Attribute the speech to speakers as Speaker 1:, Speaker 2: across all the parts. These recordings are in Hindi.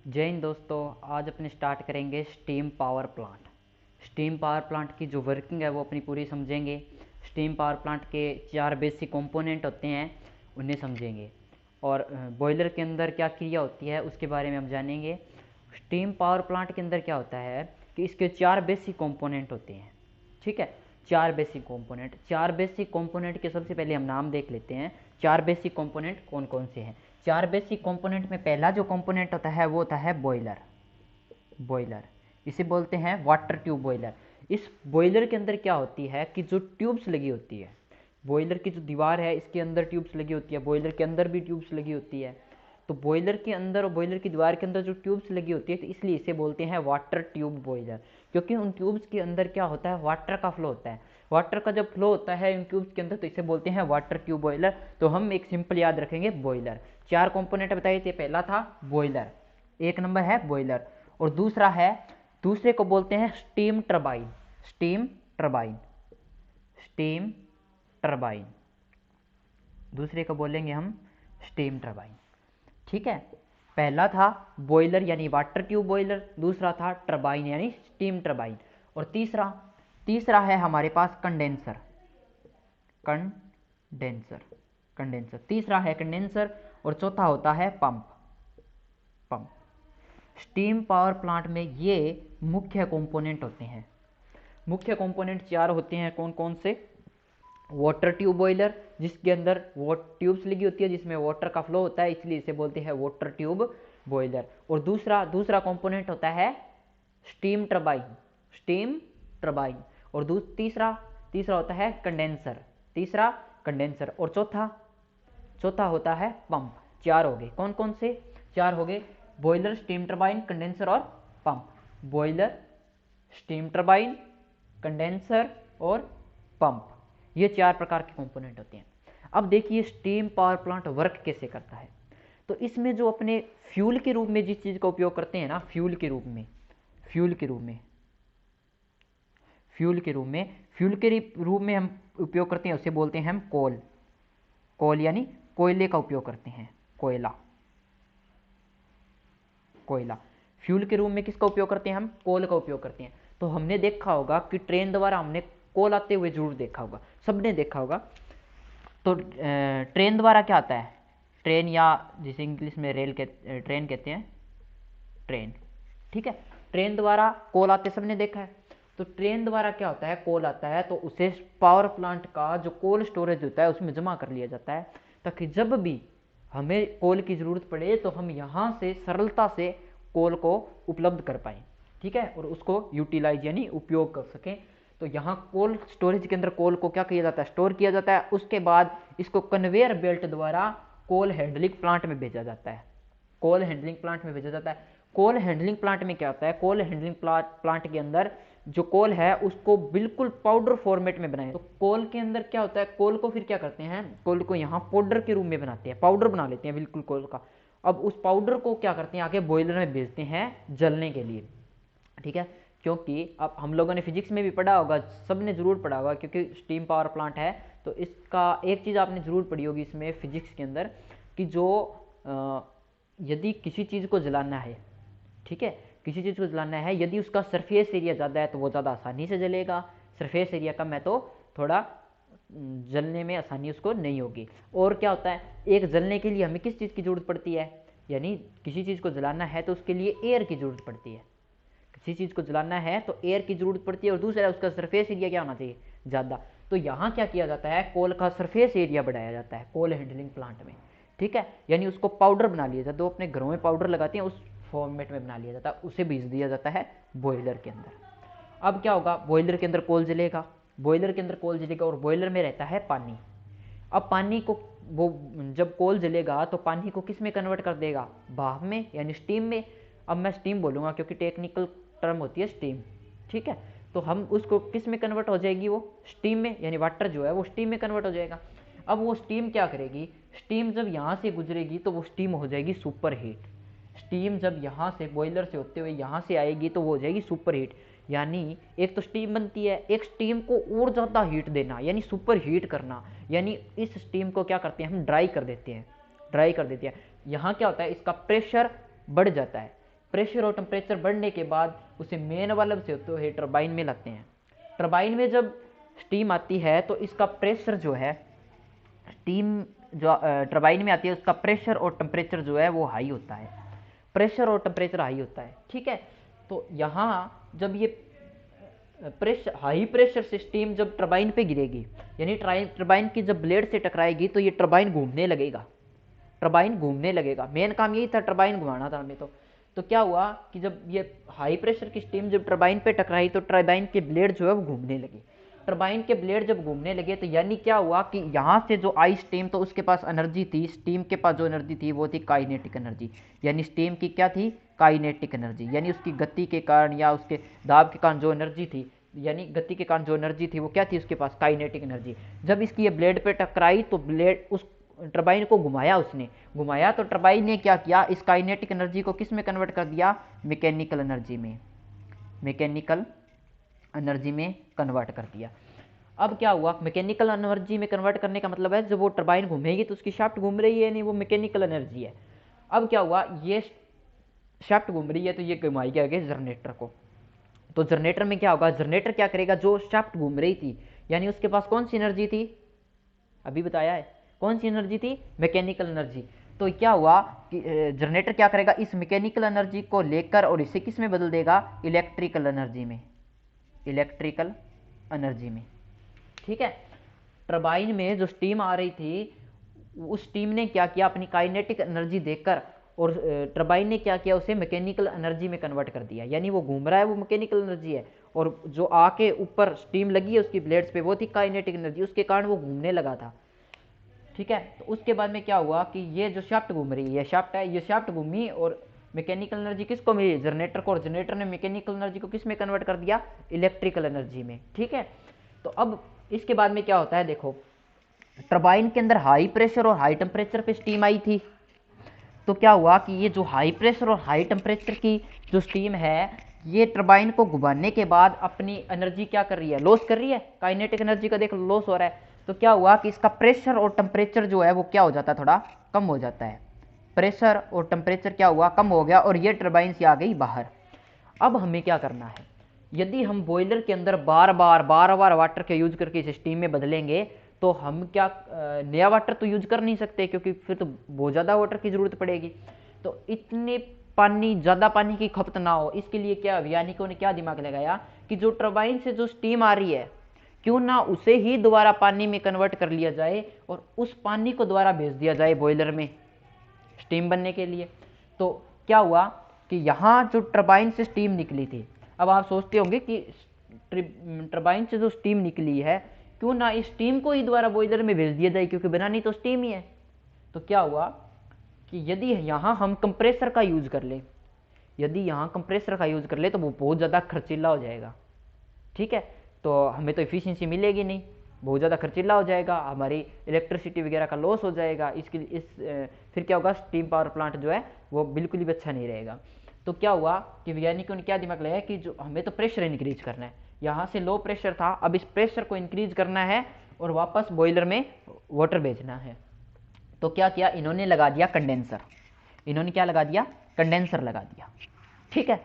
Speaker 1: जय हिंद दोस्तों। आज अपने स्टार्ट करेंगे steam power plant. Steam power plant की जो वर्किंग है वो अपनी पूरी समझेंगे। स्टीम पावर प्लांट के 4 बेसिक कंपोनेंट होते हैं, उन्हें समझेंगे। और बॉयलर के अंदर क्या क्रिया होती है उसके बारे में हम जानेंगे। स्टीम पावर प्लांट के अंदर क्या होता है कि इसके 4 बेसिक कंपोनेंट होते हैं। ठीक है, 4 बेसिक कंपोनेंट के सबसे पहले हम नाम देख लेते हैं। 4 बेसिक कंपोनेंट कौन कौन से हैं। 4 बेसिक कंपोनेंट में पहला जो कंपोनेंट होता है वो होता है बॉयलर। बॉयलर इसे बोलते हैं वाटर ट्यूब बॉयलर। इस बॉयलर के अंदर क्या होती है कि जो ट्यूब्स लगी होती है, बॉयलर की जो दीवार है इसके अंदर ट्यूब्स लगी होती है, बॉयलर के अंदर भी ट्यूब्स लगी होती है। तो बॉयलर के अंदर और बॉयलर की दीवार के अंदर जो ट्यूब्स लगी होती है तो इसलिए इसे बोलते हैं वाटर ट्यूब बॉयलर, क्योंकि उन ट्यूब्स के अंदर क्या होता है, वाटर का फ्लो होता है। वाटर का जब फ्लो होता है इन ट्यूब्स के अंदर तो इसे बोलते हैं वाटर ट्यूब बॉयलर। तो हम एक सिंपल याद रखेंगे बॉयलर। 4 कंपोनेंट बताए थे, पहला था बॉयलर, एक नंबर है बॉयलर। और दूसरा है, दूसरे को बोलते हैं steam turbine. Steam turbine, steam turbine, दूसरे को बोलेंगे हम स्टीम टरबाइन। ठीक है, पहला था बॉयलर यानी वाटर ट्यूब बॉयलर, दूसरा था टरबाइन यानी स्टीम टरबाइन, और तीसरा तीसरा है हमारे पास कंडेंसर। कंडेंसर, कंडेंसर तीसरा है कंडेंसर, और चौथा होता है pump. Pump steam power plant में ये मुख्य कंपोनेंट होते हैं। मुख्य कंपोनेंट 4 होते हैं, कौन कौन से। वाटर ट्यूब बॉयलर जिसके अंदर वो ट्यूब्स लगी होती है जिसमें वाटर का फ्लो होता है, इसलिए इसे बोलते हैं वाटर ट्यूब बॉयलर। और दूसरा दूसरा कंपोनेंट होता है स्टीम टरबाइन। Steam turbine. और तीसरा तीसरा होता है कंडेंसर। तीसरा कंडेंसर, और चौथा चौथा होता है पंप। 4 हो गए, कौन कौन से 4 हो गए। बॉयलर, स्टीम टरबाइन, कंडेंसर और pump. Boiler, steam turbine, condenser और पंप, ये 4 प्रकार के कंपोनेंट होते हैं। अब देखिए स्टीम पावर प्लांट वर्क कैसे करता है। तो इसमें जो अपने फ्यूल के रूप में जिस चीज़ का उपयोग करते हैं ना, फ्यूल के रूप में, फ्यूल के रूप में, फ्यूल के रूप में, फ्यूल के रूप में हम उपयोग करते हैं उसे बोलते हैं हम कोल। कोल यानी कोयले का उपयोग करते हैं, कोयला, कोयला। फ्यूल के रूप में किसका उपयोग करते हैं हम, कोल का उपयोग करते हैं। तो हमने देखा होगा कि ट्रेन द्वारा हमने कोल आते हुए जरूर देखा होगा, सबने देखा होगा। तो ट्रेन द्वारा क्या आता है, ट्रेन, या जिसे इंग्लिश में रेल के ट्रेन कहते हैं, ट्रेन। ठीक है, ट्रेन द्वारा कोल आते सबने देखा है। तो ट्रेन द्वारा क्या होता है, कोल आता है तो उसे पावर प्लांट का जो कोल स्टोरेज होता है उसमें जमा कर लिया जाता है, ताकि जब भी हमें कोल की ज़रूरत पड़े तो हम यहाँ से सरलता से कोल को उपलब्ध कर पाएँ। ठीक है, और उसको यूटिलाइज यानी उपयोग कर सकें। तो यहाँ कोल स्टोरेज के अंदर कोल को क्या किया जाता है, स्टोर किया जाता है। उसके बाद इसको कन्वेयर बेल्ट द्वारा कोल हैंडलिंग प्लांट में भेजा जाता है। कोल हैंडलिंग प्लांट में भेजा जाता है। कोल हैंडलिंग प्लांट में क्या होता है, कोल हैंडलिंग प्लांट के अंदर जो कोल है उसको बिल्कुल पाउडर फॉर्मेट में बनाए। तो कोल के अंदर क्या होता है, कोल को फिर क्या करते हैं, कोल को यहाँ पाउडर के रूप में बनाते हैं, पाउडर बना लेते हैं बिल्कुल कोल का। अब उस पाउडर को क्या करते हैं, आगे बॉयलर में भेजते हैं जलने के लिए। ठीक है, क्योंकि अब हम लोगों ने फिजिक्स में भी पढ़ा होगा, सबने जरूर पढ़ा होगा, क्योंकि स्टीम पावर प्लांट है तो इसका एक चीज़ आपने जरूर पढ़ी होगी इसमें फिजिक्स के अंदर, कि जो यदि किसी चीज़ को जलाना है, ठीक है, किसी चीज़ को जलाना है, यदि उसका सरफेस एरिया ज़्यादा है तो वो ज़्यादा आसानी से जलेगा, सरफेस एरिया कम है तो थोड़ा जलने में आसानी उसको नहीं होगी। और क्या होता है, एक जलने के लिए हमें किस चीज़ की ज़रूरत पड़ती है, यानी किसी चीज़ को जलाना है तो उसके लिए एयर की ज़रूरत पड़ती है। किसी चीज़ को जलाना है तो एयर की ज़रूरत पड़ती है, और दूसरा उसका सरफेस एरिया क्या होना चाहिए, ज़्यादा। तो यहाँ क्या किया जाता है, कोल का सरफेस एरिया बढ़ाया जाता है कोल हैंडलिंग प्लांट में। ठीक है, यानी उसको पाउडर बना लिया जाता है, तो अपने घरों में पाउडर लगाते हैं उस फॉर्मेट में बना लिया जाता है, उसे भेज दिया जाता है बॉयलर के अंदर। अब क्या होगा, बॉयलर के अंदर कोल जलेगा, बॉयलर के अंदर कोल जलेगा, और बॉयलर में रहता है पानी। अब पानी को वो जब कोल जलेगा तो पानी को किस में कन्वर्ट कर देगा, भाप में यानी स्टीम में। अब मैं स्टीम बोलूँगा क्योंकि टेक्निकल टर्म होती है स्टीम। ठीक है, तो हम उसको किस में कन्वर्ट हो जाएगी, वो स्टीम में, यानी वाटर जो है वो स्टीम में कन्वर्ट हो जाएगा। अब वो स्टीम क्या करेगी, स्टीम जब यहाँ से गुजरेगी तो वो स्टीम हो जाएगी सुपर हीट। स्टीम जब यहाँ से बॉयलर से होते हुए यहाँ से आएगी तो वो हो जाएगी सुपर हीट। यानी एक तो स्टीम बनती है, एक स्टीम को और ज़्यादा हीट देना यानी सुपर हीट करना, यानी इस स्टीम को क्या करते हैं हम, ड्राई कर देते हैं, ड्राई कर देते हैं। यहाँ क्या होता है, इसका प्रेशर बढ़ जाता है, प्रेशर और टेम्परेचर बढ़ने के बाद उसे मेन वाल्व से होते हुए टरबाइन में लाते हैं। टरबाइन में जब स्टीम आती है तो इसका प्रेशर जो है, स्टीम जो टरबाइन में आती है उसका प्रेशर और टेम्परेचर जो है वो हाई होता है, प्रेशर और टेम्परेचर हाई होता है। ठीक है, तो यहाँ जब ये प्रेशर, हाई प्रेशर से स्टीम जब टरबाइन पे गिरेगी, यानी टरबाइन की जब ब्लेड से टकराएगी तो ये टरबाइन घूमने लगेगा, टरबाइन घूमने लगेगा। मेन काम यही था, टरबाइन घुमाना था हमें। तो क्या हुआ कि जब ये हाई प्रेशर की स्टीम जब टरबाइन पे टकराई तो टरबाइन के ब्लेड जो है वो घूमने लगे। टरबाइन के ब्लेड जब घूमने लगे तो यानी क्या हुआ कि यहाँ से जो आई स्टीम, तो उसके पास एनर्जी थी, स्टीम के पास जो एनर्जी थी वो थी काइनेटिक एनर्जी। यानी स्टीम की क्या थी? Kinetic energy. यानी उसकी गति के कारण या उसके दाब के कारण जो एनर्जी थी, यानी गति के कारण जो एनर्जी थी वो क्या थी उसके पास? Kinetic energy. जब इसकी ये ब्लेड पे टकराई तो ब्लेड उस टरबाइन को घुमाया, उसने घुमाया तो टरबाइन ने क्या किया? इस काइनेटिक एनर्जी को किस में कन्वर्ट कर दिया? मैकेनिकल एनर्जी में, मैकेनिकल एनर्जी में कन्वर्ट कर दिया। अब क्या हुआ? मैकेनिकल एनर्जी में कन्वर्ट करने का मतलब है जब वो टरबाइन घूमेगी तो उसकी शाफ्ट घूम रही है, नहीं वो मैकेनिकल एनर्जी है। अब क्या हुआ? ये शाफ्ट घूम रही है तो ये घुमाएगी आगे जनरेटर को। तो जनरेटर में क्या होगा? जनरेटर क्या करेगा? जो शाफ्ट घूम रही थी, यानी उसके पास कौन सी एनर्जी थी? अभी बताया है, कौन सी एनर्जी थी? Mechanical energy. तो क्या हुआ कि जनरेटर क्या करेगा? इस मैकेनिकल एनर्जी को लेकर और इसे किस में बदल देगा? इलेक्ट्रिकल एनर्जी में, इलेक्ट्रिकल एनर्जी में। ठीक है, टरबाइन में जो स्टीम आ रही थी उस स्टीम ने क्या किया? अपनी काइनेटिक एनर्जी देकर, और टरबाइन ने क्या किया? उसे मैकेनिकल एनर्जी में कन्वर्ट कर दिया। यानी वो घूम रहा है वो मैकेनिकल एनर्जी है, और जो आके ऊपर स्टीम लगी है उसकी ब्लेड्स पे वो थी काइनेटिक एनर्जी, उसके कारण वो घूमने लगा था। ठीक है, तो उसके बाद में क्या हुआ कि ये जो शाफ्ट घूम रही है, ये शाफ्ट है, ये शाफ्ट घूमी और मैकेनिकल एनर्जी किसको मिली? जनरेटर को, और जनरेटर ने मैकेनिकल एनर्जी को किस में कन्वर्ट कर दिया? इलेक्ट्रिकल एनर्जी में। ठीक है, तो अब इसके बाद में क्या होता है? देखो, टरबाइन के अंदर हाई प्रेशर और हाई टेम्परेचर पे स्टीम आई थी, तो क्या हुआ कि ये जो हाई प्रेशर और हाई टेम्परेचर की जो स्टीम है, ये टरबाइन को घुमाने के बाद अपनी एनर्जी क्या कर रही है? लॉस कर रही है। काइनेटिक एनर्जी का देख लॉस हो रहा है। तो क्या हुआ कि इसका प्रेशर और टेम्परेचर जो है वो क्या हो जाता है? थोड़ा कम हो जाता है। प्रेशर और टेम्परेचर क्या हुआ? कम हो गया, और ये टरबाइन से आ गई बाहर। अब हमें क्या करना है? यदि हम बॉयलर के अंदर बार बार वाटर के यूज करके इस स्टीम में बदलेंगे तो हम क्या नया वाटर तो यूज कर नहीं सकते, क्योंकि फिर तो बहुत ज़्यादा वाटर की ज़रूरत पड़ेगी। तो इतने ज़्यादा पानी की खपत ना हो, इसके लिए क्या वैज्ञानिकों ने क्या दिमाग लगाया कि जो टरबाइन से जो स्टीम आ रही है, क्यों ना उसे ही दोबारा पानी में कन्वर्ट कर लिया जाए और उस पानी को दोबारा भेज दिया जाए बॉयलर में स्टीम बनने के लिए। तो क्या हुआ कि यहाँ जो टरबाइन से स्टीम निकली थी, अब आप सोचते होंगे कि टरबाइन से जो स्टीम निकली है, क्यों ना इस स्टीम को ही दोबारा बॉयलर में भेज दिया जाए, क्योंकि बनानी तो स्टीम ही है। तो क्या हुआ कि यदि यहाँ हम कंप्रेसर का यूज कर ले, यदि यहाँ कंप्रेसर का यूज कर ले तो वो बहुत ज़्यादा खर्चीला हो जाएगा। ठीक है, तो हमें तो इफिशिएंसी मिलेगी नहीं, बहुत ज़्यादा खर्चीला हो जाएगा, हमारी इलेक्ट्रिसिटी वगैरह का लॉस हो जाएगा। फिर क्या होगा? स्टीम पावर प्लांट जो है वो बिल्कुल भी अच्छा नहीं रहेगा। तो क्या हुआ कि वैज्ञानिकों ने क्या दिमाग लगाया कि जो हमें तो प्रेशर इंक्रीज करना है, यहाँ से लो प्रेशर था, अब इस प्रेशर को इंक्रीज करना है और वापस बॉयलर में वाटर भेजना है। तो क्या किया? इन्होंने लगा दिया कंडेंसर। इन्होंने क्या लगा दिया? कंडेंसर लगा दिया। ठीक है,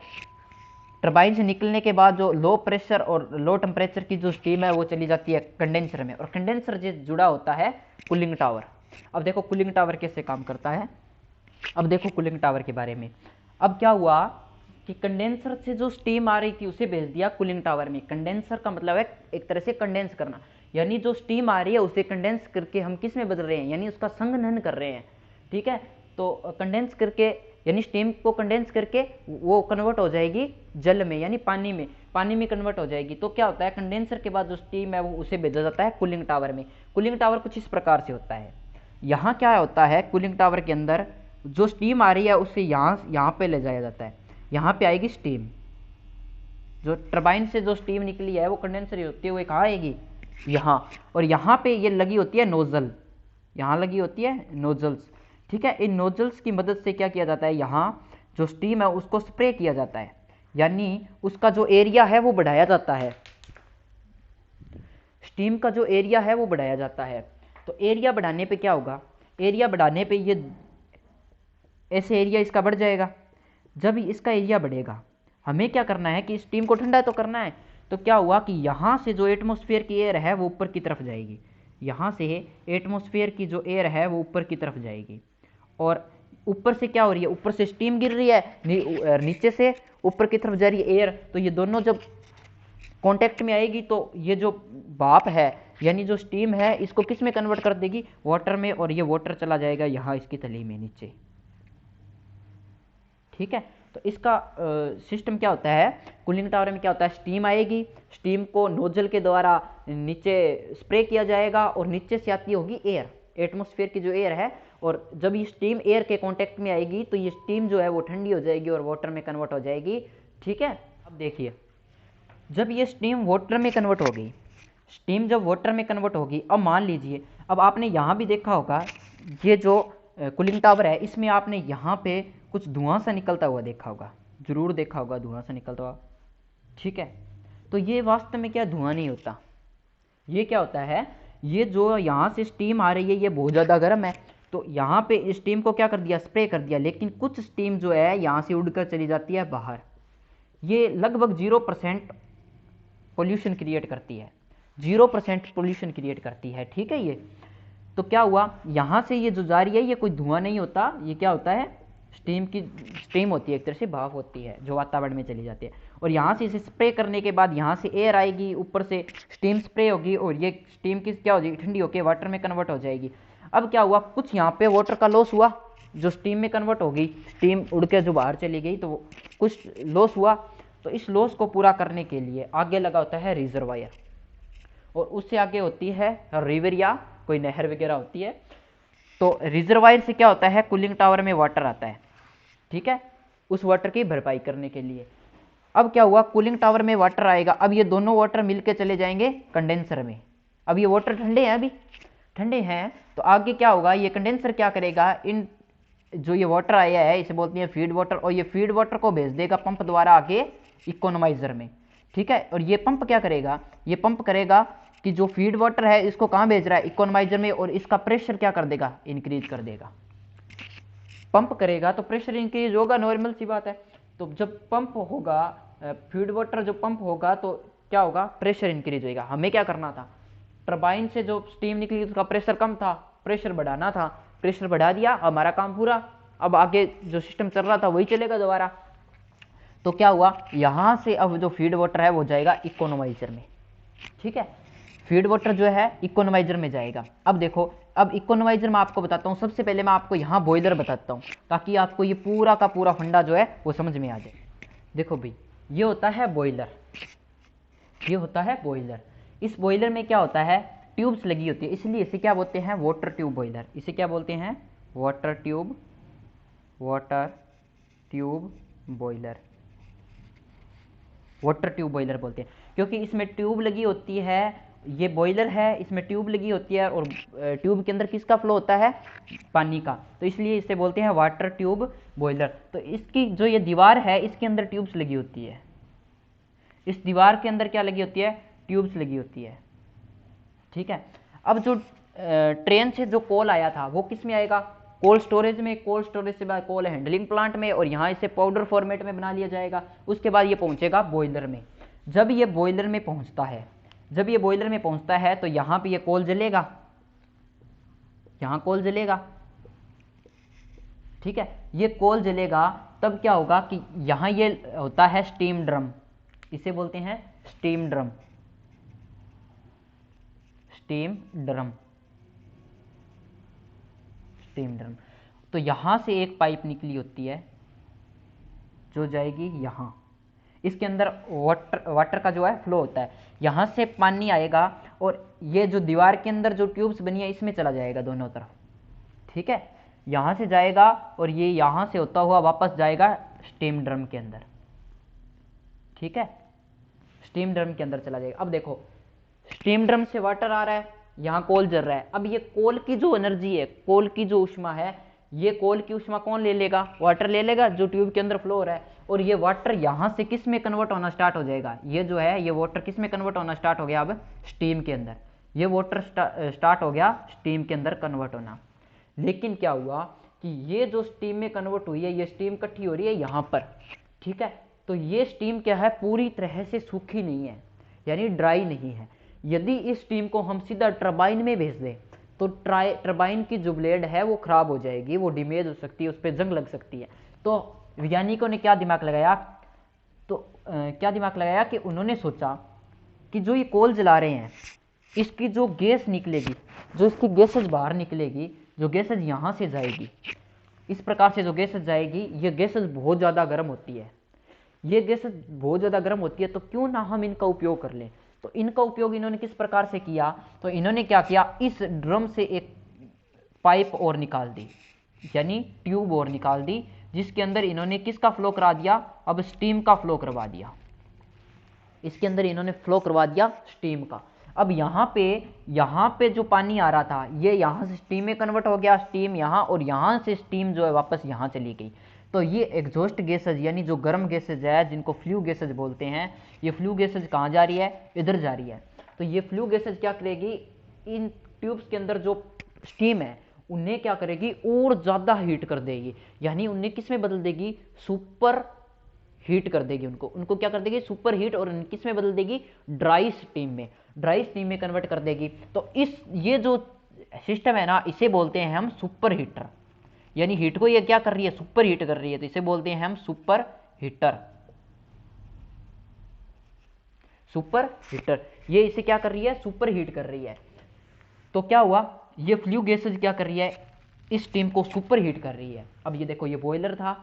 Speaker 1: टरबाइन से निकलने के बाद जो लो प्रेशर और लो टेम्परेचर की जो स्टीम है वो चली जाती है कंडेंसर में, और कंडेंसर से जुड़ा होता है कूलिंग टावर। अब देखो कूलिंग टावर कैसे काम करता है, अब देखो कूलिंग टावर के बारे में। अब क्या हुआ कि कंडेंसर से जो स्टीम आ रही थी उसे भेज दिया कूलिंग टावर में। कंडेंसर का मतलब है एक तरह से कंडेंस करना, यानी जो स्टीम आ रही है उसे कंडेंस करके हम किस में बदल रहे हैं? यानी उसका संघनन कर रहे हैं। ठीक है, तो कंडेंस करके यानी स्टीम को कंडेंस करके वो कन्वर्ट हो जाएगी जल में, यानी पानी में, पानी में कन्वर्ट हो जाएगी। तो क्या होता है? कंडेंसर के बाद जो स्टीम है वो उसे भेजा जाता है कूलिंग टावर में। कूलिंग टावर कुछ इस प्रकार से होता है। यहाँ क्या होता है? कूलिंग टावर के अंदर जो स्टीम आ रही है उसे यहाँ पे ले जाया जाता है। यहाँ पे आएगी स्टीम, जो टरबाइन से जो स्टीम निकली है वो कंडेंसर होती हुए कहाँ आएगी? यहाँ, और यहाँ पे ये लगी होती है नोजल, यहाँ लगी होती है नोजल्स। ठीक है, इन नोजल्स की मदद से क्या किया जाता है? यहाँ जो स्टीम है उसको स्प्रे किया जाता है, यानी उसका जो एरिया है वो बढ़ाया जाता है, स्टीम का जो एरिया है वो बढ़ाया जाता है। तो एरिया बढ़ाने पे क्या होगा? एरिया बढ़ाने पे ये ऐसे एरिया इसका बढ़ जाएगा। जब इसका एरिया बढ़ेगा, हमें क्या करना है कि स्टीम को ठंडा तो करना है, तो क्या हुआ कि यहाँ से जो एटमॉस्फेयर की एयर है वो ऊपर की तरफ जाएगी, यहाँ से एटमॉस्फेयर की जो एयर है वो ऊपर की तरफ जाएगी, और ऊपर से क्या हो रही है, ऊपर से स्टीम गिर रही है, नीचे से ऊपर की तरफ जा रही है एयर, तो ये दोनों जब कांटेक्ट में आएगी तो ये जो भाप है यानी जो स्टीम है इसको किस में कन्वर्ट कर देगी, वाटर में, और ये वाटर चला जाएगा यहाँ इसकी तली में नीचे। ठीक है, तो इसका सिस्टम क्या होता है, कूलिंग टावर में क्या होता है, स्टीम आएगी, स्टीम को नोजल के द्वारा नीचे स्प्रे किया जाएगा और नीचे से आती होगी एयर, एटमॉस्फेयर की जो एयर है, और जब ये स्टीम एयर के कांटेक्ट में आएगी तो ये स्टीम जो है वो ठंडी हो जाएगी और वाटर में कन्वर्ट हो जाएगी। ठीक है, अब देखिए जब ये स्टीम वाटर में कन्वर्ट होगी, स्टीम जब वाटर में कन्वर्ट होगी, अब मान लीजिए, अब आपने यहाँ भी देखा होगा ये जो कूलिंग टावर है इसमें आपने यहाँ पे कुछ धुआं सा निकलता हुआ देखा होगा, जरूर देखा होगा धुआं सा निकलता हुआ। ठीक है, तो ये वास्तव में क्या धुआं नहीं होता, ये क्या होता है, ये जो यहाँ से स्टीम आ रही है ये बहुत ज़्यादा गर्म है, तो यहाँ पे स्टीम को क्या कर दिया, स्प्रे कर दिया, लेकिन कुछ स्टीम जो है यहाँ से उड़कर चली जाती है बाहर, ये लगभग 0% पोल्यूशन क्रिएट करती है, 0% पोल्यूशन क्रिएट करती है। ठीक है, ये तो क्या हुआ, यहाँ से ये जो जा रही है ये कोई धुआं नहीं होता, ये क्या होता है, स्टीम होती है, एक तरह से भाप होती है जो वातावरण में चली जाती है, और यहाँ से इसे स्प्रे करने के बाद यहाँ से एयर आएगी, ऊपर से स्टीम स्प्रे होगी और ये स्टीम की क्या हो जाएगी, ठंडी होकर वाटर में कन्वर्ट हो जाएगी। अब क्या हुआ, कुछ यहाँ पे वाटर का लॉस हुआ, जो स्टीम में कन्वर्ट हो गई, स्टीम उड़ के जो बाहर चली गई तो कुछ लॉस हुआ, तो इस लॉस को पूरा करने के लिए आगे लगा होता है रिजर्वायर, और उससे आगे होती है रिवर या कोई नहर वगैरह होती है। तो रिजर्वायर से क्या होता है, कूलिंग टावर में वाटर आता है, ठीक है, उस वाटर की भरपाई करने के लिए। अब क्या हुआ, कूलिंग टावर में वाटर आएगा, अब ये दोनों वाटर मिलके चले जाएंगे कंडेंसर में, अब ये वाटर ठंडे हैं, अभी ठंडे हैं, तो आगे क्या होगा, ये कंडेंसर क्या करेगा, इन जो ये वाटर आया है इसे बोलते हैं फीड वाटर, और ये फीड वाटर को भेज देगा पंप द्वारा आगे इकोनोमाइजर में। ठीक है, और ये पंप क्या करेगा, ये पंप करेगा कि जो फीड वाटर है इसको कहाँ भेज रहा है, इकोनोमाइजर में, और इसका प्रेशर क्या कर देगा, इंक्रीज कर देगा। पंप करेगा तो प्रेशर इंक्रीज होगा, नॉर्मल सी बात है। तो जब पंप होगा, फीड वाटर जो पंप होगा तो क्या होगा, प्रेशर इंक्रीज होगा। हमें क्या करना था, टरबाइन से जो स्टीम निकली उसका प्रेशर कम था, प्रेशर बढ़ाना था, प्रेशर बढ़ा दिया, हमारा काम पूरा। अब आगे जो सिस्टम चल रहा था वही चलेगा दोबारा। तो क्या हुआ, यहां से अब जो फीड वाटर है वो जाएगा इकोनोमाइजर में। ठीक है, फीड वाटर जो है इकोनोमाइजर में जाएगा। अब देखो, अब इकोनोमाइजर में आपको बताता हूं, सबसे पहले मैं आपको यहां बॉयलर बताता हूं ताकि आपको ये पूरा का पूरा फंडा जो है वो समझ में आ जाए। देखो भाई, ये होता है बॉयलर, ये होता है बॉयलर। इस बॉयलर में क्या होता है, ट्यूब्स लगी होती है, इसलिए इसे क्या बोलते हैं, वाटर ट्यूब बॉयलर। इसे क्या बोलते हैं, water tube, water tube boiler, water tube boiler बोलते हैं, क्योंकि इसमें ट्यूब लगी होती है। ये बॉयलर है, इसमें ट्यूब लगी होती है, और ट्यूब के अंदर किसका फ्लो होता है, पानी का, तो इसलिए इसे बोलते हैं वाटर ट्यूब बॉयलर। तो इसकी जो ये दीवार है इसके अंदर ट्यूब्स लगी होती है, इस दीवार के अंदर क्या लगी होती है, ट्यूब्स लगी होती है। ठीक है, अब जो ट्रेन से जो कोल आया था वो किस में आएगा, कोल्ड स्टोरेज में, कोल्ड स्टोरेज से बाद कोल हैंडलिंग प्लांट में, और यहाँ इसे पाउडर फॉर्मेट में बना लिया जाएगा। उसके बाद ये पहुंचेगा बॉयलर में। जब ये बॉयलर में पहुंचता है, जब ये बॉयलर में पहुंचता है तो यहाँ पे ये कोल जलेगा, यहाँ कोल जलेगा। ठीक है, ये कोल जलेगा, तब क्या होगा कि यहाँ ये होता है स्टीम ड्रम, इसे बोलते हैं steam drum, steam drum, steam drum. तो यहां से एक पाइप निकली होती है जो जाएगी यहाँ, इसके अंदर वाटर का जो है फ्लो होता है, यहां से पानी आएगा और ये जो दीवार के अंदर जो ट्यूब्स बनी है इसमें चला जाएगा दोनों तरफ। ठीक है, यहां से जाएगा और ये यहां से होता हुआ वापस जाएगा स्टीम ड्रम के अंदर। ठीक है, स्टीम ड्रम के अंदर चला जाएगा। अब देखो, स्टीम ड्रम से वाटर आ रहा है, यहाँ कोल जल रहा है। अब ये कोल की जो एनर्जी है, कोल की जो ऊष्मा है, ये कोल की ऊष्मा कौन ले लेगा, वाटर ले लेगा जो ट्यूब के अंदर फ्लो हो रहा है, और ये वाटर यहाँ से किस में कन्वर्ट होना स्टार्ट हो जाएगा, ये जो है ये वाटर किस में कन्वर्ट होना स्टार्ट हो गया, अब स्टीम के अंदर। ये वाटर स्टार्ट हो गया स्टीम के अंदर कन्वर्ट होना। लेकिन क्या हुआ, कि ये जो स्टीम में कन्वर्ट हुई है, ये स्टीम इकट्ठी हो रही है यहाँ पर, ठीक है। तो ये स्टीम क्या है, पूरी तरह से सूखी नहीं है, यानी ड्राई नहीं है। यदि इस स्टीम को हम सीधा टरबाइन में भेज दें तो टरबाइन की जो ब्लेड है वो खराब हो जाएगी, वो डैमेज हो सकती है, उस पर जंग लग सकती है। तो वैज्ञानिकों ने क्या दिमाग लगाया, कि उन्होंने सोचा कि जो ये कोल जला रहे हैं, इसकी जो गैस निकलेगी, जो इसकी गैसेज बाहर निकलेगी, जो गैसेज यहाँ से जाएगी, इस प्रकार से जो गैसेज जाएगी, ये गैसेज बहुत ज़्यादा गर्म होती है। ये गैसेज बहुत ज़्यादा गर्म होती है, तो क्यों ना हम इनका उपयोग कर लें। तो इनका उपयोग इन्होंने किस प्रकार से किया, तो इन्होंने क्या किया, इस ड्रम से एक पाइप और निकाल दी, यानी ट्यूब और निकाल दी, जिसके अंदर इन्होंने किसका फ्लो करा दिया, अब स्टीम का फ्लो करवा दिया। इसके अंदर इन्होंने फ्लो करवा दिया स्टीम का। अब यहाँ पे जो पानी आ रहा था, ये यहाँ से स्टीम में कन्वर्ट हो गया, स्टीम यहाँ, और यहाँ से स्टीम जो है वापस यहाँ चली गई। तो ये एग्जॉस्ट गैसेज, यानी जो गर्म गैसेज है, जिनको फ्लू गैसेज बोलते हैं, ये फ्लू गैसेज कहाँ जा रही है, इधर जा रही है। तो ये फ्लू गैसेज क्या करेगी, इन ट्यूब्स के अंदर जो स्टीम है उन्हें क्या करेगी, और ज़्यादा हीट कर देगी, यानी उन्हें किस में बदल देगी, सुपर हीट कर देगी। उनको क्या कर देगी, सुपर हीट, और किस में बदल देगी, ड्राई स्टीम में कन्वर्ट कर देगी। तो ये जो सिस्टम है ना, इसे बोलते हैं हम सुपर हीटर, यानी हीट को ये क्या कर रही है, सुपर हीट कर रही है, तो इसे बोलते हैं हम सुपर हीटर। ये इसे क्या कर रही है, सुपर हीट कर रही है। तो क्या हुआ, ये फ्लू गैसेज क्या कर रही है, इस स्टीम को सुपर हीट कर रही है। अब ये देखो, ये बॉयलर था,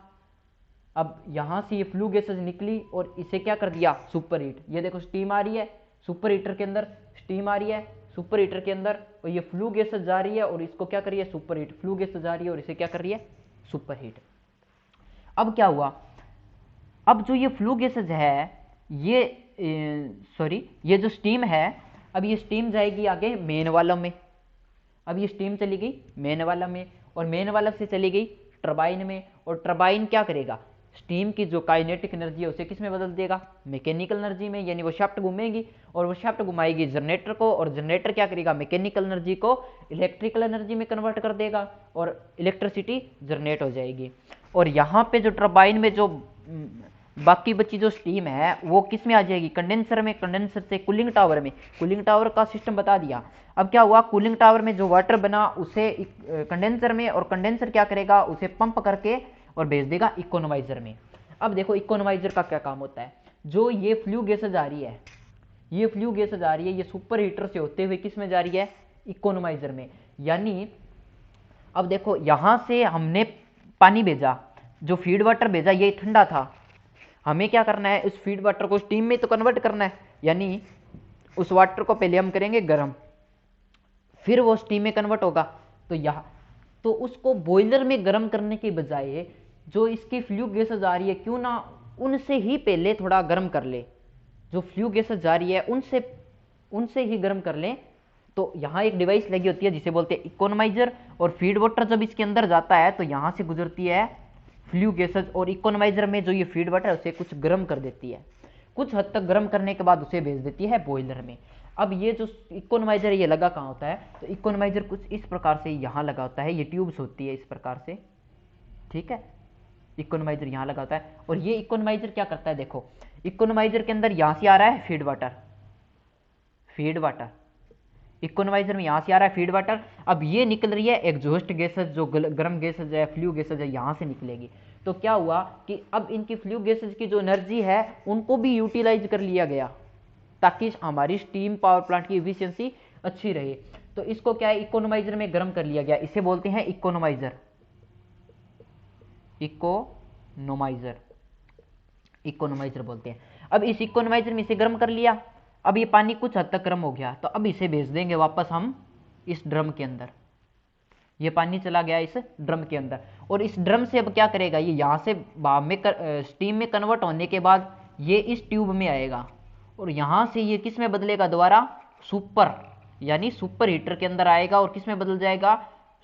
Speaker 1: अब यहां से ये फ्लू गैसेज निकली और इसे क्या कर दिया, सुपर हीट। ये देखो स्टीम आ रही है, सुपर हीटर के अंदर स्टीम आ रही है, सुपर हीटर के अंदर, और ये फ्लू गैसेज जा रही है और इसको क्या कर रही है, सुपर हीट। फ्लू गैसेज जा रही है और इसे क्या कर रही है, सुपर हीट। अब क्या हुआ, अब जो ये फ्लू गैसेज है, ये जो स्टीम है, अब ये स्टीम जाएगी आगे मेन वाल्व में। अब ये स्टीम चली गई मेन वाल्व में, और मेन वाल्व से चली गई टरबाइन में, और टरबाइन क्या करेगा, स्टीम की जो काइनेटिक एनर्जी है उसे किस में बदल देगा, मैकेनिकल एनर्जी में, यानी वो शाफ्ट घूमेगी और वो शाफ्ट घुमाएगी जनरेटर को, और जनरेटर क्या करेगा, मैकेनिकल एनर्जी को इलेक्ट्रिकल एनर्जी में कन्वर्ट कर देगा और इलेक्ट्रिसिटी जनरेट हो जाएगी। और यहाँ पे जो टरबाइन में जो बाकी बची जो स्टीम है वो किस में आ जाएगी, कंडेंसर में, कंडेंसर से कूलिंग टावर में। कूलिंग टावर का सिस्टम बता दिया। अब क्या हुआ, कूलिंग टावर में जो वाटर बना उसे कंडेंसर में, और कंडेंसर क्या करेगा, उसे पंप करके और भेज देगा इकोनोमाइजर में। अब देखो इकोनोमाइजर का क्या काम होता है, जो ये फ्लू गैसेज आ रही है, ये सुपर हीटर से होते हुए किस में जा रही है, इकोनोमाइजर में। यानी अब देखो, यहां से हमने पानी भेजा, जो फीड वाटर भेजा ये ठंडा था, हमें क्या करना है, उस फीड वाटर को स्टीम में तो कन्वर्ट करना है, यानी उस वाटर को पहले हम करेंगे गर्म, फिर वो स्टीम में कन्वर्ट होगा। तो उसको बॉयलर में गर्म करने के बजाय जो इसकी फ्लू गैसेज आ रही है, क्यों ना उनसे ही पहले थोड़ा गर्म कर ले, जो फ्लू गैसेज जा रही है उनसे ही गर्म कर ले। तो यहाँ एक डिवाइस लगी होती है जिसे बोलते हैं इकोनोमाइजर, और फीड वाटर जब इसके अंदर जाता है तो यहाँ से गुजरती है फ्लू गैसेज, और इकोनोमाइजर में जो ये फीड वाटर है उसे कुछ गर्म कर देती है, कुछ हद तक गर्म करने के बाद उसे भेज देती है बॉयलर में। अब ये जो इकोनोमाइजर ये लगा कहाँ होता है, तो इकोनोमाइजर कुछ इस प्रकार से यहाँ लगा होता है, ये ट्यूब्स होती है इस प्रकार से, ठीक है। इकोनोमाइजर यहाँ लगा होता है, और ये इकोनोमाइजर क्या करता है, देखो इकोनोमाइजर के अंदर यहाँ से आ रहा है फीड वाटर, इकोनोमाइजर में यहाँ से आ रहा है फीड वाटर। अब ये निकल रही है एग्जॉस्ट गैसेज, जो गर्म गैसेज है, फ्लू गैसेज है, यहाँ से निकलेगी। तो क्या हुआ कि अब इनकी फ्लू गैसेज की जो एनर्जी है उनको भी यूटिलाइज कर लिया गया, ताकि हमारी स्टीम पावर प्लांट की एफिशिएंसी अच्छी रहे। तो इसको क्या है, इकोनोमाइजर में गर्म कर लिया गया, इसे बोलते हैं इकोनोमाइजर बोलते हैं। अब इस इकोनोमाइजर में इसे गर्म कर लिया, अब ये पानी कुछ हद तक गर्म हो गया, तो अब इसे भेज देंगे वापस हम इस ड्रम के अंदर। ये पानी चला गया इस ड्रम के अंदर, और इस ड्रम से अब क्या करेगा, ये यहाँ से स्टीम में कन्वर्ट होने के बाद ये इस ट्यूब में आएगा, और यहाँ से ये किस में बदलेगा, दोबारा यानी सुपर हीटर के अंदर आएगा, और किस में बदल जाएगा,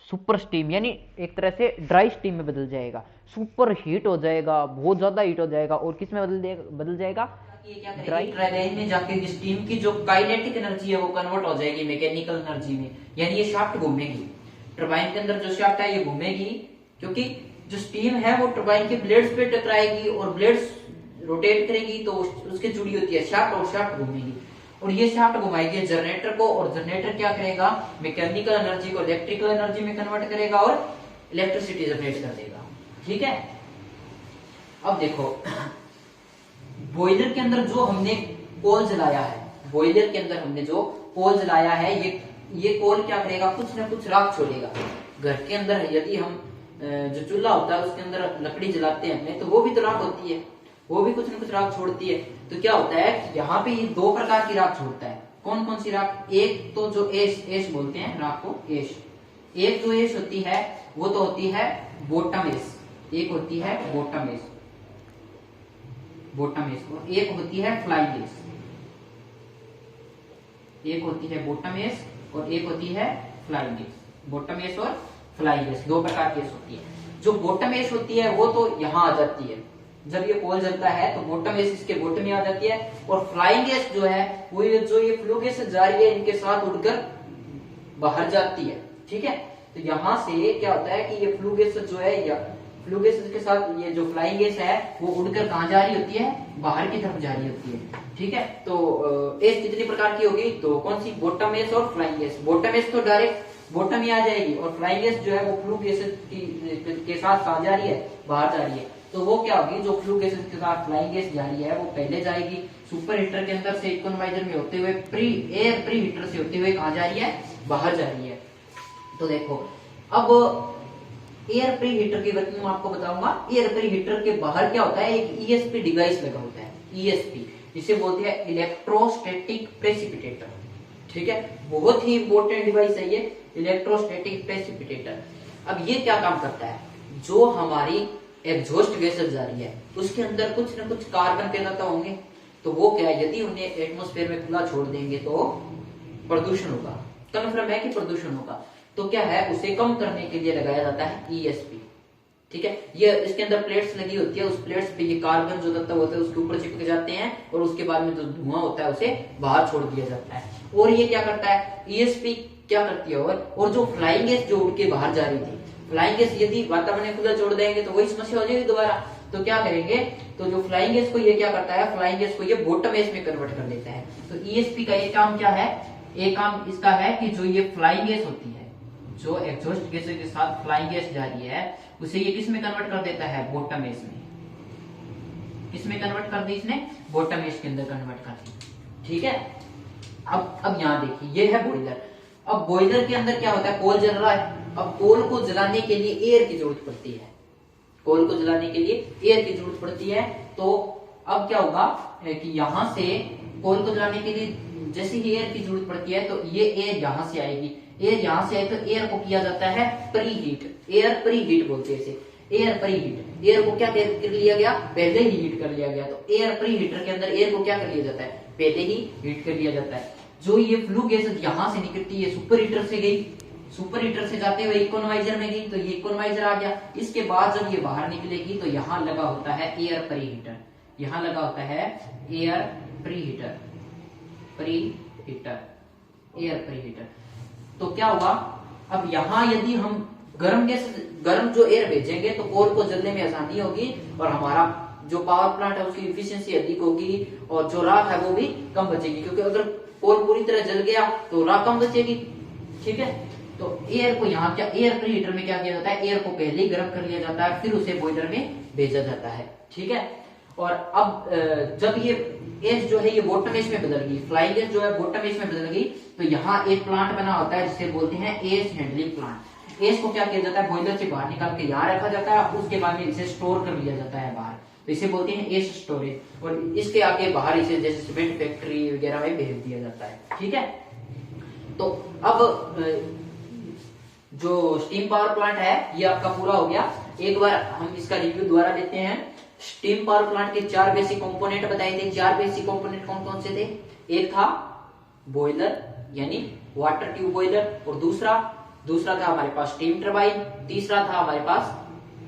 Speaker 1: सुपर स्टीम, यानी एक तरह से ड्राई स्टीम में बदल जाएगा, सुपर हीट हो जाएगा, बहुत ज्यादा हीट हो जाएगा, और किस में बदल जाएगा,
Speaker 2: ड्राई टरबाइन में जाके स्टीम की जो काइनेटिक एनर्जी है वो कन्वर्ट हो जाएगी मैकेनिकल एनर्जी में, यानी ये शाफ्ट घूमेगी, टरबाइन के अंदर जो शाफ्ट है ये घूमेगी, क्योंकि जो स्टीम है वो टरबाइन के ब्लेड्स पे टकराएगी और ब्लेड्स रोटेट करेगी तो उसके जुड़ी होती है शाफ्ट, और शाफ्ट घूमेगी और ये शाफ्ट घुमाएगी जनरेटर को, और जनरेटर क्या करेगा, मैकेनिकल एनर्जी को इलेक्ट्रिकल एनर्जी में कन्वर्ट करेगा और इलेक्ट्रिसिटी जनरेट कर देगा। ठीक है, अब देखो बॉयलर के अंदर जो हमने कोल जलाया है, बॉयलर के अंदर हमने जो कोल जलाया है, ये कोल क्या करेगा, कुछ ना कुछ राख छोड़ेगा। घर के अंदर यदि हम जो चूल्हा होता है उसके अंदर लकड़ी जलाते हैं हमने, तो वो भी तो राख होती है, वो भी कुछ ना कुछ राख छोड़ती है। तो क्या होता है यहाँ पे ये दो प्रकार की राख छोड़ता है। कौन कौन सी राख, एक तो जो एश बोलते हैं राख को, एश। एक जो एश होती है वो तो होती है बॉटम एश, एक होती है बॉटम एश, और एक होती है फ्लाइंग एश। एक होती है बॉटम एश और एक होती है फ्लाइंग एश। बॉटम एश और फ्लाइंग एश दो प्रकार की एश होती है। जो बॉटम एश होती है वो तो यहाँ आ जाती है, जब ये कोल जलता है तो बॉटम एश इसके बॉटम में आ जाती है, और फ्लाइंग एश जो है वो जो ये फ्लू गैस जा रही है इनके साथ उड़कर बाहर जाती है। ठीक है, तो यहाँ से क्या होता है कि ये फ्लू गैस जो है, या फ्लू गैस के साथ ये जो फ्लाइंग गैस है वो उड़कर कहाँ जा रही होती है, बाहर की तरफ जा रही होती है। ठीक है, तो एश कितनी प्रकार की होगी, तो कौन सी, बॉटम एश और फ्लाइंग एश। बॉटम एश तो डायरेक्ट बॉटम ही आ जाएगी, और फ्लाइंग गैस जो है वो फ्लू गैस के साथ कहाँ जा रही है, बाहर जा रही है। तो वो क्या होगी, जो फ्लू गैसेस के साथ फ्लाइंग गैस जा रही है वो पहले जाएगी सुपर हीटर के अंदर से इकोनोमाइजर में होते हुए एयर प्री हीटर से होते हुए कहाँ जा रही है, बाहर जा रही है। तो देखो अब एयर प्री हीटर की वर्किंग मैं आपको बताऊंगा। एयर प्री हीटर के बाहर क्या होता है, एक ईएसपी डिवाइस लगा होता है, ईएसपी जिसे बोलते हैं इलेक्ट्रोस्टैटिक प्रेसिपिटेटर। ठीक है, बहुत ही इंपॉर्टेंट डिवाइस है ये इलेक्ट्रोस्टैटिक प्रेसिपिटेटर। अब ये क्या काम करता है, जो हमारी एग्जॉस्ट गैसेस जा रही है उसके अंदर कुछ न कुछ कार्बन के तत्व होंगे, तो वो क्या है, यदि उन्हें एटमॉस्फेयर में खुला छोड़ देंगे तो प्रदूषण होगा, कन्फर्म है कि प्रदूषण होगा। तो क्या है, उसे कम करने के लिए लगाया जाता है ईएसपी। ठीक है, ये इसके अंदर प्लेट्स लगी होती है, उस प्लेट्स पे ये कार्बन जो तत्व होते हैं उसके ऊपर चिपक जाते हैं, और उसके बाद में जो धुआं होता है उसे बाहर छोड़ दिया जाता है। और ये क्या करता है, ईएसपी क्या करती है, और जो फ्लाइंग गैस जो उड़ के बाहर जा रही थी, फ्लाइंग गैस यदि वातावरण में खुला छोड़ देंगे तो वही समस्या हो जाएगी दोबारा। तो क्या करेंगे, तो जो फ्लाइंग गैस को ये क्या करता है, फ्लाइंग गैस को ये बॉटम एश में कन्वर्ट कर देता है। तो ईएसपी का ये काम क्या है, एक काम इसका है कि जो ये फ्लाइंग गैस होती है, जो एग्जॉस्ट गैस के साथ फ्लाइंग गैस जा रही है, उसे ये किस में कन्वर्ट कर देता है, बॉटम एश में। किसमें कन्वर्ट कर दी इसने, बॉटम एश के अंदर कन्वर्ट कर दी। ठीक है, अब यहाँ देखिए ये है बॉयलर। अब बॉयलर के अंदर क्या होता है, कोल जल रहा है। अब कोल को जलाने के लिए एयर की जरूरत पड़ती है, कोल को जलाने के लिए एयर की जरूरत पड़ती है। तो अब क्या होगा कि यहाँ से कोल को जलाने के लिए जैसे ही एयर की जरूरत पड़ती है तो ये एयर यहाँ से आएगी। एयर यहाँ से आए तो एयर को किया जाता है pre heat, air pre heat बोलते हैं इसे, एयर प्री हीट। एयर को क्या कर लिया गया, पहले ही हीट कर लिया गया। तो एयर प्री हीटर के अंदर एयर को क्या कर लिया जाता है, पहले ही हीट कर लिया जाता है। जो ये फ्लू गैस यहाँ से निकलती है, सुपर हीटर से गई, सुपर हीटर से जाते हुए इकोनोमाइजर में गई, तो ये इकोनोमाइजर आ गया। इसके बाद जब ये बाहर निकलेगी तो यहाँ लगा होता है एयर प्री हीटर, यहाँ लगा होता है air pre heater, pre heater, air pre heater. तो क्या हुआ, अब यहाँ यदि हम गर्म गैस, गर्म जो एयर भेजेंगे तो कोल को जलने में आसानी होगी, और हमारा जो पावर प्लांट है उसकी इफिशियंसी अधिक होगी, और जो राख है वो भी कम बचेगी, क्योंकि अगर कोल पूरी तरह जल गया तो राख कम बचेगी। ठीक है, तो एयर को यहाँ क्या, एयर प्री हीटर में क्या किया जाता है, एयर को पहले ही गर्म कर लिया जाता है, फिर उसे बॉयलर में भेजा जाता है। ठीक है, और अब जब ये एश जो है ये बॉटम एश में बदल गई, फ्लाइंग एश जो है बॉटम एश में बदल गई, तो यहाँ एक प्लांट बना होता है जिसे बोलते हैं एश हैंडलिंग प्लांट। एश को क्या किया जाता है, बॉयलर से बाहर निकाल के यहाँ रखा जाता है, उसके बाद में इसे स्टोर कर लिया जाता है बाहर, तो इसे बोलते हैं एश स्टोरेज। और इसके आगे बाहर इसे जैसे सीमेंट फैक्ट्री वगैरह में भेज दिया जाता है। ठीक है, तो अब जो स्टीम पावर प्लांट है ये आपका पूरा हो गया। एक बार हम इसका रिव्यू दोबारा लेते हैं। स्टीम पावर प्लांट के 4 बेसिक कंपोनेंट बताए थे। 4 बेसिक कंपोनेंट कौन कौन से थे, एक था बॉयलर यानी वाटर ट्यूब बॉयलर, और दूसरा था हमारे पास स्टीम टरबाइन, तीसरा था हमारे पास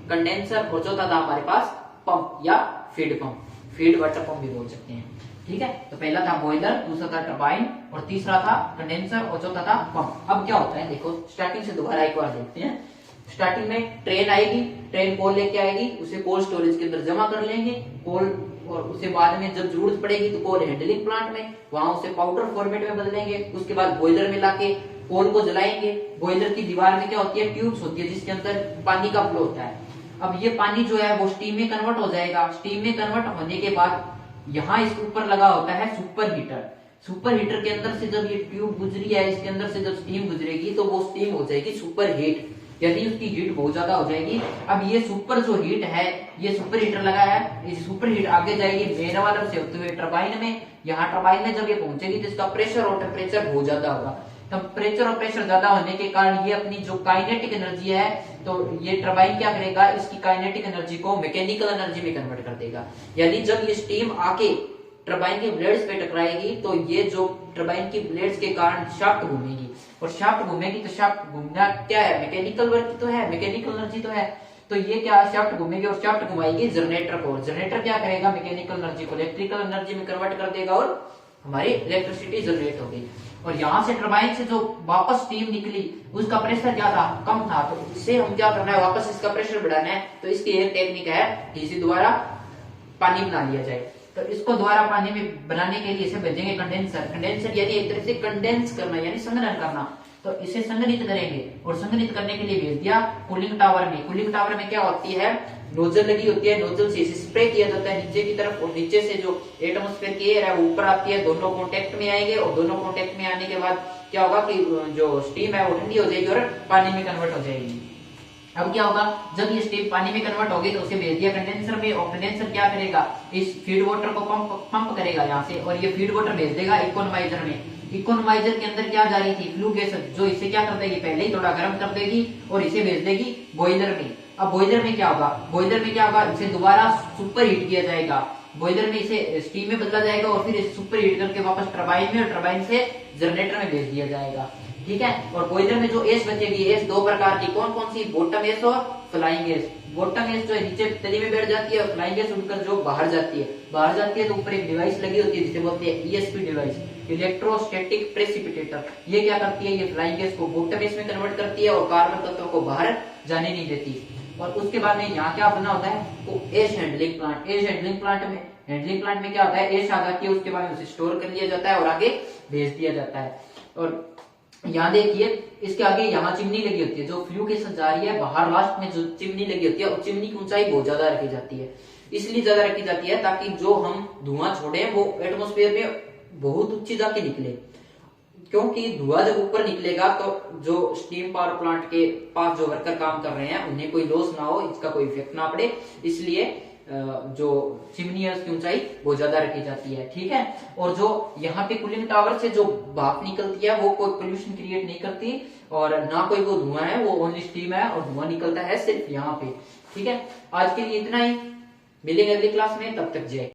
Speaker 2: कंडेंसर, और चौथा था हमारे पास पंप या feed pump, feed water pump भी बोल सकते हैं। ठीक है, तो पहला था बॉयलर, दूसरा था टरबाइन, और तीसरा था कंडेंसर, और चौथा था पंप। अब क्या होता है देखो, स्टार्टिंग से दोबारा एक बार देखते हैं। स्टार्टिंग में ट्रेन आएगी, ट्रेन कोल लेके आएगी, उसे कोल्ड स्टोरेज के अंदर जमा कर लेंगे कोल, और उसे बाद में जब जरूरत पड़ेगी तो कोल हैंडलिंग प्लांट में वहां उसे पाउडर फॉर्मेट में बदलेंगे। उसके बाद बॉयलर में लाके कोल को जलाएंगे। बॉयलर की दीवार में क्या होती है, ट्यूब्स होती है जिसके अंदर पानी का फ्लो होता है। अब ये पानी जो है वो स्टीम में कन्वर्ट हो जाएगा। स्टीम में कन्वर्ट होने के बाद यहाँ इसके ऊपर लगा होता है सुपर हीटर। सुपर हीटर के अंदर से जब ये ट्यूब गुजरी है, इसके अंदर से जब स्टीम गुजरेगी तो वो स्टीम हो जाएगी सुपर हीट, यानी उसकी हीट बहुत ज्यादा हो जाएगी। अब ये सुपर जो हीट है, ये सुपर हीटर लगा है, ये सुपर हीट आगे जाएगी मेन वाल्व से होते हुए टरबाइन में। यहाँ टरबाइन में जब ये पहुंचेगी तो इसका प्रेशर और टेम्परेचर बहुत ज्यादा होगा। टेम्परेचर और प्रेशर ज्यादा होने के कारण ये अपनी जो काइनेटिक एनर्जी है, तो ये टरबाइन क्या करेगा, इसकी काइनेटिक एनर्जी को मैकेनिकल एनर्जी में कन्वर्ट कर देगा। यानी जब ये स्टीम आके टरबाइन के ब्लेड्स पे टकराएगी तो ये जो टरबाइन की ब्लेड्स के कारण शाफ्ट घूमेगी, और शाफ्ट घूमेगी तो शाफ्ट घूमना क्या है, मैकेनिकल वर्क तो है, मैकेनिकल एनर्जी तो है। तो ये क्या, शाफ्ट घूमेगी और शाफ्ट घुमाएगी जनरेटर को। जनरेटर क्या करेगा, मैकेनिकल एनर्जी को इलेक्ट्रिकल एनर्जी में कन्वर्ट कर देगा और हमारी इलेक्ट्रिसिटी जनरेट होगी। और यहाँ से टरबाइन से जो वापस स्टीम निकली उसका प्रेशर क्या था, कम था, तो इससे हम क्या करना है, वापस इसका प्रेशर बढ़ाना है। तो इसकी एक टेक्निक है कि इसी द्वारा पानी बना लिया जाए। तो इसको दोबारा पानी में बनाने के लिए इसे भेजेंगे कंडेंसर। कंडेंसर यानी एक तरह से कंडेंस करना, यानी संघनन करना। तो इसे संघनित करेंगे और संघनित करने के लिए भेज दिया कूलिंग टावर में। कूलिंग टावर में क्या होती है, नोजल लगी होती है, नोजल से इसे स्प्रे किया जाता है नीचे की तरफ, और नीचे से जो एटमॉस्फेयर की एयर है वो ऊपर आती है, दोनों कॉन्टेक्ट में आएंगे, और दोनों कॉन्टेक्ट में आने के बाद क्या होगा कि जो स्टीम है वो ठंडी हो जाएगी और पानी में कन्वर्ट हो जाएगी। अब क्या होगा, जब ये स्टीम पानी में कन्वर्ट होगी तो उसे भेज दिया कंडेंसर में, और कंडेंसर क्या करेगा, इस फीड वाटर को पंप करेगा यहाँ से, और ये फीड वाटर भेज देगा इकोनोमाइजर में। इकोनोमाइजर के अंदर क्या जा रही थी, फ्लू गैस, जो इसे क्या कर देगी, पहले ही थोड़ा गर्म कर देगी और इसे भेज देगी बॉयलर में। अब बॉयलर में क्या होगा, बॉयलर में क्या होगा, इसे दोबारा सुपर हीट किया जाएगा। बॉयलर में इसे स्टीम में बदला जाएगा और फिर इसे सुपर हीट करके वापस टरबाइन में, और टरबाइन से जनरेटर में भेज दिया जाएगा। ठीक है। और बॉयलर में जो एस बचेगी, एस दो प्रकार की, कौन कौन सी, बॉटम एस और फ्लाइंग एस। बॉटम एस जो है नीचे तली में बैठ जाती है, और फ्लाइंग एस उड़कर जो बाहर जाती है, बाहर जाती है तो ऊपर एक डिवाइस लगी होती है जिसे बोलते हैं ईएसपी डिवाइस, इलेक्ट्रोस्टैटिक प्रेसिपिटेटर। ये क्या करती है, ये फ्लाइंग गैस को बॉटम एस में कन्वर्ट करती है और कार्बन तत्वों को बाहर जाने नहीं देती। और उसके बाद में यहाँ क्या बना होता है, वो एश हैंडलिंग प्लांट। एश हैंडलिंग प्लांट में क्या होता है, एश आ जाती है, उसके बाद उसे स्टोर कर लिया जाता है और आगे भेज दिया जाता है। और यहाँ देखिए इसके आगे यहाँ चिमनी लगी होती है, जो फ्लू के साथ जा रही है बाहर, लास्ट में जो चिमनी लगी होती है, और चिमनी की ऊंचाई बहुत ज्यादा रखी जाती है। इसलिए ज्यादा रखी जाती है ताकि जो हम धुआं छोड़े वो एटमॉस्फेयर में बहुत ऊंची जाके निकले, क्योंकि धुआं जब ऊपर निकलेगा तो जो स्टीम पावर प्लांट के पास जो वर्कर काम कर रहे हैं उन्हें कोई लॉस ना हो, इसका कोई इफेक्ट ना पड़े, इसलिए जो चिमनी है उसकी ऊंचाई बहुत ज्यादा रखी जाती है। ठीक है। और जो यहाँ पे कूलिंग टावर से जो भाप निकलती है वो कोई पोल्यूशन क्रिएट नहीं करती, और ना कोई वो धुआं है, वो ओनली स्टीम है, और धुआं निकलता है सिर्फ यहाँ पे। ठीक है। आज के लिए इतना ही, मिलेंगे अगली क्लास में, तब तक जय।